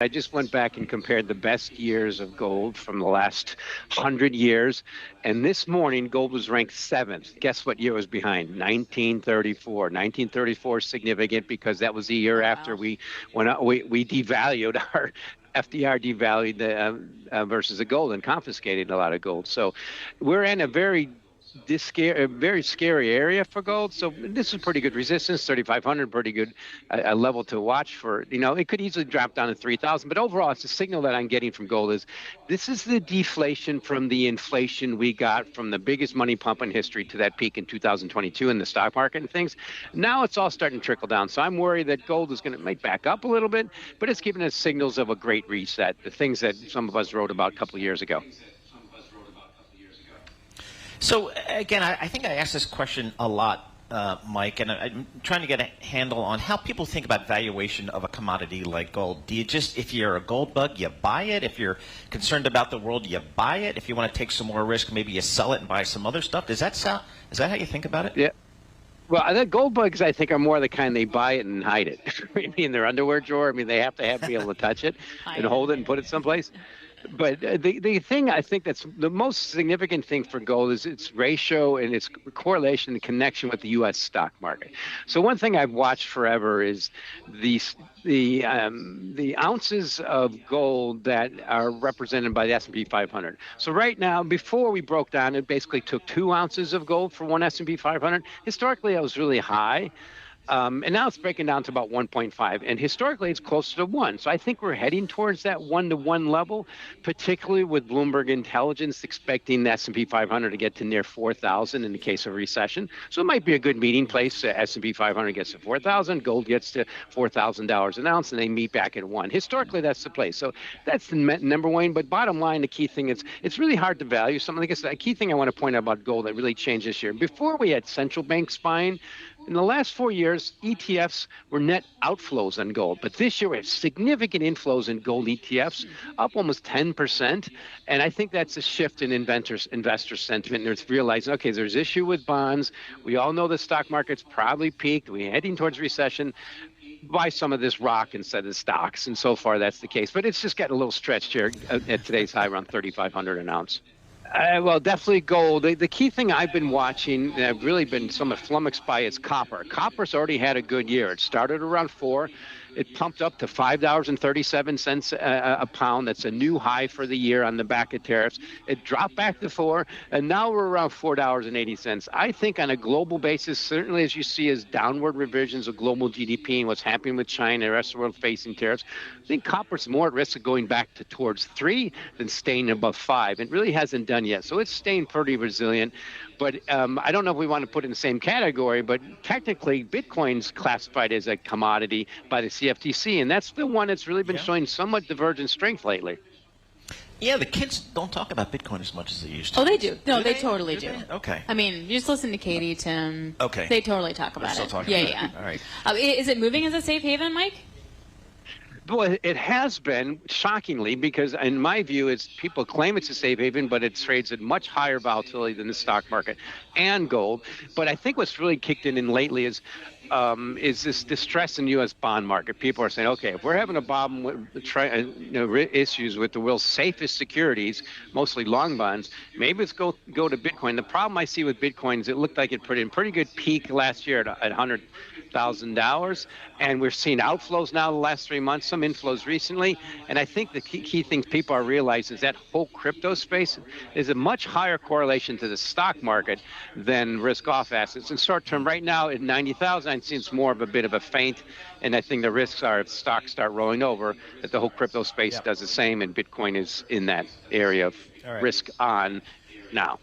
I just went back and compared the best years of gold from the last 100 years. And this morning, gold was ranked seventh. Guess what year was behind? 1934. 1934 is significant because that was the year Oh, after wow. we devalued our FDR devalued the versus the gold and confiscated a lot of gold. So we're in a very scary area for gold. So this is pretty good resistance, 3,500, pretty good a level to watch for. It could easily drop down to 3,000, but overall, it's a signal that I'm getting from gold is this is the deflation from the inflation we got from the biggest money pump in history to that peak in 2022 in the stock market and things. Now it's all starting to trickle down. So I'm worried that gold is going to might back up a little bit, but it's giving us signals of a great reset, the things that some of us wrote about a couple of years ago. So again, I think I asked this question a lot, Mike, and I'm trying to get a handle on how people think about valuation of a commodity like gold. Do you just, if you're a gold bug, you buy it? If you're concerned about the world, you buy it? If you want to take some more risk, maybe you sell it and buy some other stuff? Is that how you think about it? Yeah. Well, the gold bugs, I think, are more the kind they buy it and hide it. Maybe in their underwear drawer. I mean, they have to be able to touch it and hold it and put it someplace. But the thing I think that's the most significant thing for gold is its ratio and its correlation and connection with the U.S. stock market. So one thing I've watched forever is the ounces of gold that are represented by the S&P 500. So right now, before we broke down, it basically took 2 ounces of gold for one S&P 500. Historically, that was really high. And now it's breaking down to about 1.5. And historically, it's closer to 1. So I think we're heading towards that 1-to-1 level, particularly with Bloomberg Intelligence expecting the S&P 500 to get to near 4,000 in the case of recession. So it might be a good meeting place. S&P 500 gets to 4,000, gold gets to $4,000 an ounce, and they meet back at 1. Historically, that's the place. So that's the number one. But bottom line, the key thing is it's really hard to value something. Like I said, a key thing I want to point out about gold that really changed this year. Before we had central banks buying, in the last 4 years, ETFs were net outflows on gold. But this year, we have significant inflows in gold ETFs, up almost 10%. And I think that's a shift in investor sentiment. They're realizing, okay, there's issue with bonds. We all know the stock market's probably peaked. We're heading towards recession. Buy some of this rock instead of stocks. And so far, that's the case. But it's just getting a little stretched here at today's high, around 3,500 an ounce. Well, definitely gold. The key thing I've been watching, and I've really been somewhat flummoxed by, is copper. Copper's already had a good year. It started around 4. It pumped up to $5.37 a pound. That's a new high for the year on the back of tariffs. It dropped back to 4, and now we're around $4.80. I think on a global basis, certainly as you see as downward revisions of global GDP and what's happening with China and the rest of the world facing tariffs, I think copper's more at risk of going back to towards 3 than staying above 5. It really hasn't done yet, so it's staying pretty resilient. But I don't know if we want to put it in the same category, but technically Bitcoin's classified as a commodity by the CFTC, and that's the one that's really been showing somewhat divergent strength lately. Yeah, the kids don't talk about Bitcoin as much as they used to. Oh, they do. No, they totally do. Okay. I mean, you just listen to Katie, Tim. Okay. They totally talk about Still it. talking Yeah, about it. yeah. All right. Is it moving as a safe haven, Mike? Well, it has been, shockingly, because in my view, people claim it's a safe haven, but it trades at much higher volatility than the stock market and gold. But I think what's really kicked in lately is this distress in the U.S. bond market. People are saying, okay, if we're having a problem with issues with the world's safest securities, mostly long bonds, maybe let's go to Bitcoin. The problem I see with Bitcoin is it looked like it put in pretty good peak last year at $100,000, and we're seeing outflows now the last 3 months, some inflows recently. And I think the key things people are realizing is that whole crypto space is a much higher correlation to the stock market than risk-off assets. In short term, right now at 90,000, it seems more of a bit of a feint, and I think the risks are if stocks start rolling over, that the whole crypto space does the same, and Bitcoin is in that area of risk on now.